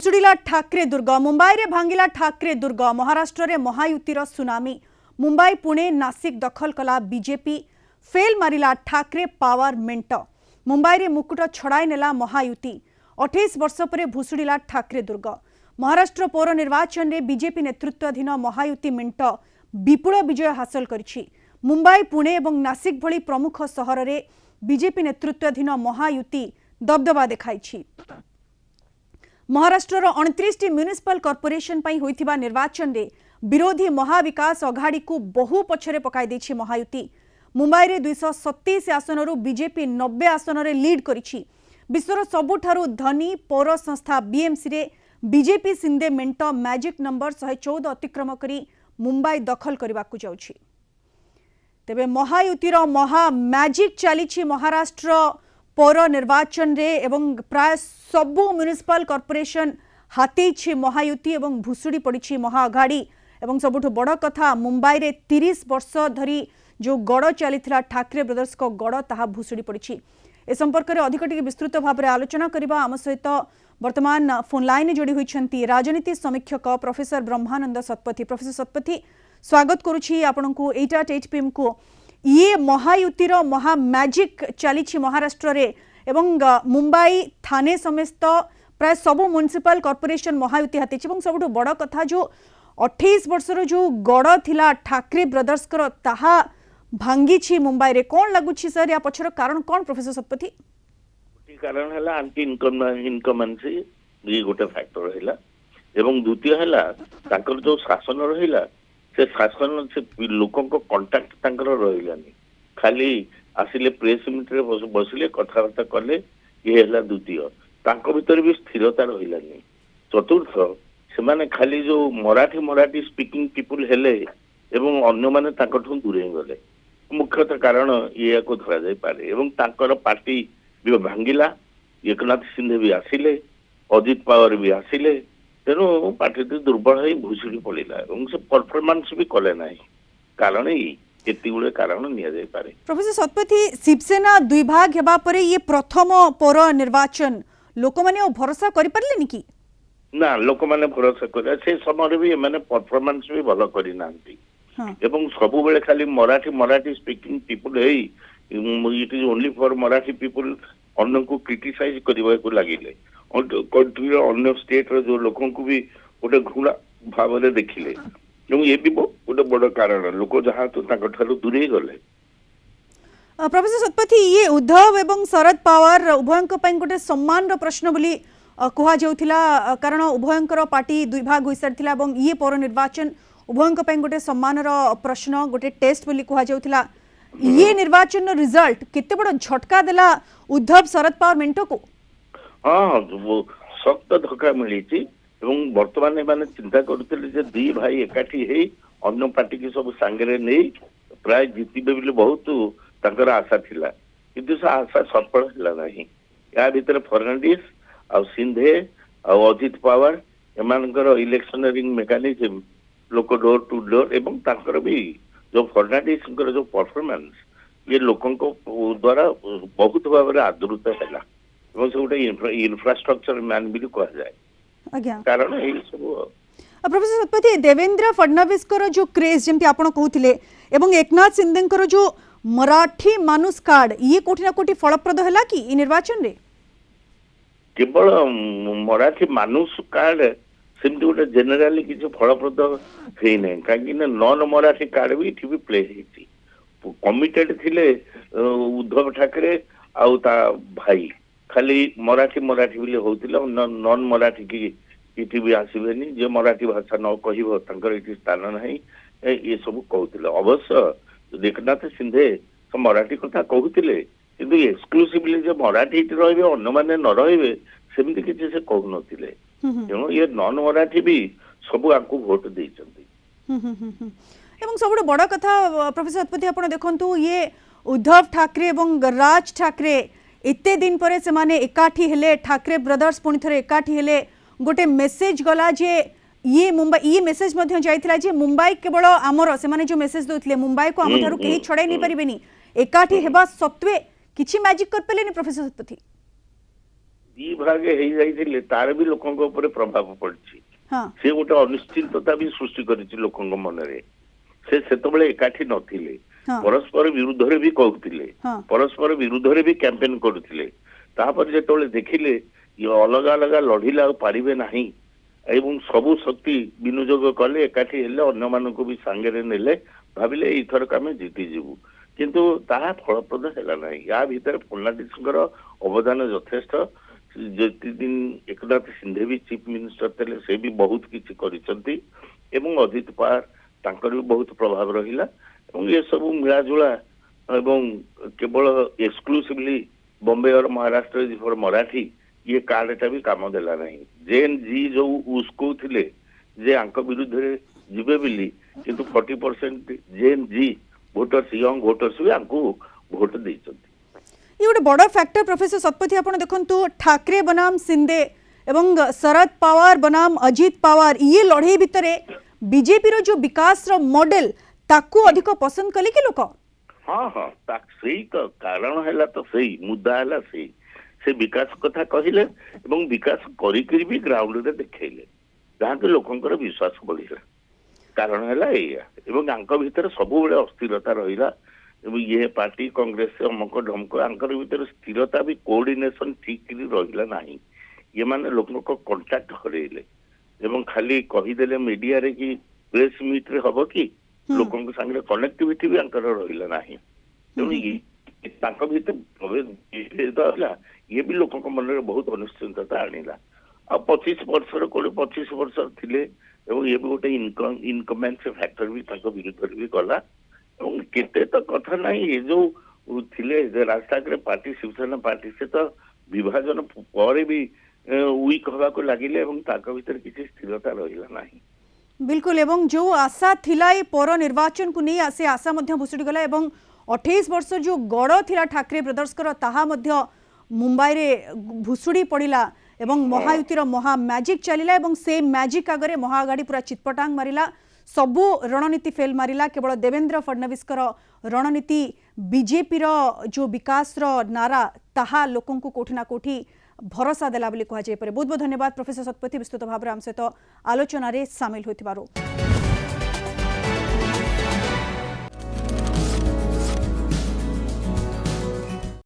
भुशुड़िला ठाकरे दुर्ग मुंबई रे भांगिला ठाकरे दुर्ग महाराष्ट्र रे महायुतिर सुनामी मुंबई पुणे नासिक दखल कला बीजेपी फेल मारिला ठाकरे पावर मेंट मुंबई रे मुकुट छड़ाई नेला महायुति 28 वर्ष पर भुशुड़िला ठाकरे दुर्ग महाराष्ट्र पौर निर्वाचन रे बीजेपी नेतृत्वाधीन महायुति मेंट विपुल विजय हासिल करिछि। मुंबई पुणे एवं नासिक भली प्रमुख सहर रे बीजेपी नेतृत्वाधीन महायुति दबदबा देखाइछि। महाराष्ट्र 29 म्युनिसिपल कॉर्पोरेशन पई होइथिबा निर्वाचन रे विरोधी महाविकास अघाड़ी को बहु पछरे पकाई दैछि महायुति। मुंबई रे 227 आसनरु बीजेपी 90 आसन रे लीड करिछि। विश्वर सबुठारु धनी पौर संस्था बीएमसी रे बीजेपी सिंधे मेंट मैजिक नंबर 114 अतिक्रम करी मुंबई दखल करबाकू जाउछि। तेबे महायुतिर महा मैजिक चलीछि महाराष्ट्र पौर निर्वाचन रे एवं प्राय सबु म्युनिसिपल कॉर्पोरेशन हाथी महायुति एवं भुशुड़ी पड़ी महाअघाड़ी एवं सबुठु बड़ कथा मुंबई रे 30 वर्ष धरी जो गड़ चली ठाकरे ब्रदर्स को गड़ ताहा भुशुड़ी पड़ी। ए संपर्क में अधिक विस्तृत भाव में आलोचना करबा आम सहित वर्तमान फोन लाइन जोड़ी होइछंती राजनीति समीक्षक प्रोफेसर ब्रह्मानंद शतपथी। प्रोफेसर शतपथी स्वागत करुछि आपनकु 8 PM को ये महायुतिर महा मैजिक चली महाराष्ट्र रे एवं मुंबई थाने समेत प्राय सबु म्युनिसिपल कॉर्पोरेशन महायुति हाथी सबुठु बड़ कथा जो 28 वर्षर जो गड़ थिला ठाकरे ब्रदर्स कर ताहा भांगी मुंबई रे कौन लगुछि सर या पछर कारण कौन प्रोफेसर शतपथी? कारण है आंटी इनकमेंसी ये गोटे फैक्टर है एवं द्वितीय है जो शासन रहा से शासन से लोक कंटाक्ट रही खाली आसिले प्रेस मीट रे बसिले कथबार्ता कले ये है द्वितीय भीतर भी स्थिरता रही। चतुर्थ से खाली जो मराठी स्पीकिंग पीपुल हेले एवं अन्य माने दूरे गले मुख्यतः कारण ये को धरा जाई पारे एवं तांकर पार्टी भी भांगिला एकनाथ सिंधे भी आसिले अजित पवार भी आसिले तेणु पार्टी दुर्बल हो भुशुड़ी पड़ा से परफॉर्मेंस भी कले ना कारण एति गुड़े कारण निया जाई पारे। प्रोफेसर शतपथी शिवसेना दुई भाग हेबा परे ये प्रथम पौर निर्वाचन लोक माने भरोसा करि परले कि ना लोक माने भरोसा करे से समय भी माने परफॉर्मेंस भी भलो करि नांती एवं सब बेले खाली मराठी स्पीकिंग पीपुल है it is only for Marathi people अन्य को क्रिटिसाइज करने को लगिले कंट्री अन्य स्टेट रो जो लोगों को भी गोटे घृणा भाव में देखिले ये भी गोटे बड़ कारण लोक जहाँ तो दूरे गले। प्रोफेसर शतपथी ये उद्धव एवं शरद पवार उभयंक पई गोटे सम्मान रो प्रश्न बोली कहा जाउथिला कारण उभयंकर पार्टी दुई भाग होई सारथिला एवं ये पौर निर्वाचन उभयंक पई गोटे सम्मान रो प्रश्न गोटे टेस्ट बोली कहा जाउथिला ये निर्वाचन रिजल्ट केते बड़ झटका देला उद्धव शरद पवार मेंटो को? हाँ वो सख्त धक्का मिली वर्तमान माने चिंता करते जे दी भाई एकाठी है अन्य पार्टी की सब सांगे नहीं प्राय जीतबे बोली बहुत तांकर आशा थिला किंतु से आशा सफल होला नहीं। या भीतर फर्नांडिस आ सिंधे आ अजित पवार एमानकर इलेक्शनरिंग मेकानिज्म लोक डोर टू डोर एवं तांकर भी जो फर्नांडिस जो परफॉर्मेंस ये लोकों द्वारा बहुत भाव में आदृत है से गोटे इंफ्रास्ट्रक्चर मैन भी कह जाए कारण प्रोफेसर शतपथी देवेंद्र फडणवीस जो क्रेज जमती आपण कहते एवं एकनाथ सिंधे जो मराठी मानुष कार्ड ये कोठी ना कोठी फलप्रद है कि निर्वाचन रे केवल मराठी मानुष कार्ड सेमती गोटे जेनेराली किसी फलप्रद है कहीं नॉन मराठी कार्ड भी इठी भी प्ले कमिटेड थिले उद्धव ठाकरे आउ ता भाई खाली मराठी बोली होतिला नॉन मराठी की इठी भी आसीबेनी जे मराठी भाषा न कहिबो तांकर इठी स्थान नहीं ये सब कहतिले। अवश्य एकनाथ सिंधे तो मराठी कथा कहतिले किंतु एक्सक्लूसिवली जे मराठी इठी रहबे अन्य माने न रहबे सेमती किछि से कहु नथिले तेणु ये नॉन मराठी भी सब आकु वोट देइचंती। एवं सब बड़ कथा प्रोफेसर शतपथी आपण देखंतु ये उद्धव ठाकरे एवं राज ठाकरे एते दिन पर से माने एकाठी हेले ठाकरे ब्रदर्स पुणी थे एकाठी हेले गोटे मेसेज गला जे ये मुंबई ये मेसेज मध्य जाइथिला जे मुंबई केवल आमर से माने जो मेसेज दोथिले मुंबई को आम थारु केही छड़ाई नहीं परिबेनी एकाठी हेबा सत्वे किछि मैजिक कर पेलेनी प्रोफेसर शतपथी? ଦି ଭାगे ହେଇଯାଇଥିଲେ ତାର ବି ଲୋକଙ୍କ ଉପରେ ପ୍ରଭାବ ପଡିଛି। ହଁ ସେ ଗୋଟେ ଅନିଶ୍ଚିତତା ବି ସୃଷ୍ଟି କରିଛି ଲୋକଙ୍କ ମନରେ। ସେ ସେତେବେଳେ ଏକାଠି ନଥିଲେ, ହଁ ପରସ୍ପର ବିରୁଦ୍ଧରେ ବି କହୁଥିଲେ, ହଁ ପରସ୍ପର ବିରୁଦ୍ଧରେ ବି କ୍ୟାମ୍ପେନ କରୁଥିଲେ। ତାପରେ ଯେତେବେଳେ ଦେଖିଲେ ଇଏ ଅଲଗା ଅଲଗା ଲଢିଲେ ଆଉ ପାରିବେ ନାହିଁ ଏବଂ ସବୁ ଶକ୍ତି ବିନିଯୋଗ କଲେ, ଏକାଠି ହେଲେ, ଅନ୍ୟମାନଙ୍କୁ ବି ସାଙ୍ଗରେ ନେଲେ, ଭାବିଲେ ଏଇଥରକ ଆମେ ଜିତିଯିବୁ। କିନ୍ତୁ ତାହା ଫଳପ୍ରଦ ହେଲା ନାହିଁ। ୟା ଭିତରେ ଫଡନାଭିସଙ୍କର ଅବଦାନ ଯଥେଷ୍ଟ। ଯେତେ ଦିନ ଏକନାଥ ସିନ୍ଧେ ବି ଚିଫ ମିନିଷ୍ଟର ଥିଲେ, ସେ ବି ବହୁତ କିଛି କରିଛନ୍ତି ଏବଂ ଅଜିତ ପୱାର ତାଙ୍କର ବି ବହୁତ ପ୍ରଭାବ ରହିଲା ଏବଂ ଏସବୁ ମିଳାଜୁଳା ଏବଂ କେବଳ ଏକ୍ସକ୍ଲୁସିଭଲି ବମ୍ବେ और महाराष्ट्र इज फॉर मराठी ये कार्डटा भी काम देला नहीं। जेन जी जो उस्कौଥିଲେ जे आंक विरुद्धରେ ଯିବେ ବୋଲି, କିନ୍ତୁ 40% जेन जी ଭୋଟର୍ସ, ୟଙ୍ଗ ଭୋଟର୍ସ ବି ଆଙ୍କୁ ଭୋଟ ଦେଇଛନ୍ତି। ये गोटे बड़ फैक्टर प्रोफेसर शतपथी आपण देखंतु ठाकरे बनाम शिंदे एवं शरद पवार बनाम अजित पवार ये लड़ाई भितर बीजेपी रो जो विकास रो मॉडल ताकू अधिक पसंद कले कि लोक। हाँ हाँ सही तो कारण है तो सही मुद्दा है से विकास कथा कहले एवं विकास करी भी ग्राउंड रे देखैले जहाँ के लोकंकर विश्वास बढ़िला। कारण है भीतर सब बड़े अस्थिरता रहा। ये पार्टी कांग्रेस अमक ढमक आंकर भीतर स्थिरता भी कोऑर्डिनेशन ठीक रहा नहीं। ये माने लोगों को कांटेक्ट हरेले एवं खाली कहीदेले मीडिया रे कि प्रेस मीट रे हबो कि लोगों के संगे कनेक्टिविटी भी आंकर रहा नहीं। तेणु ये भी लोगों को मन में बहुत अनिश्चितता आनिला। आ 25 वर्ष कोड़े 25 वर्ष थिले एवं ये भी गोटे इनकमेंस फैक्टर भी विरुद्ध भी गला। केते तो कथा नहीं, ये जो थिले राज ठाकरे पार्टी शिवसेना पार्टी से तो विभाजन पर भी वीक हवा को लगिले एवं ताका भीतर किसी स्थिरता रहिला नहीं। बिल्कुल एवं जो आशा थिला ए पर निर्वाचन को नहीं से आशा मध्य भुसुड़ी गला एवं 28 वर्ष जो गड़ थिला ठाकरे ब्रदर्स कर ताहा मध्य मुंबई रे भुसुड़ी पड़िला एवं महायुतिर महा मैजिक चलिला एवं से मैजिक आगरे महागाड़ी पूरा चितपटांग मारिला। सबु रणनीति फेल मारिला। केवल देवेंद्र फडणवीस रणनीति बीजेपी रो जो विकास रो नारा ताहा लोकन को कोठी ना कोठी भरोसा देला बोली कहा जाय पारे। बहुत बहुत धन्यवाद प्रोफेसर शतपथी विस्तृत भाव आम सहित आलोचन रे सामिल होइतिबारो।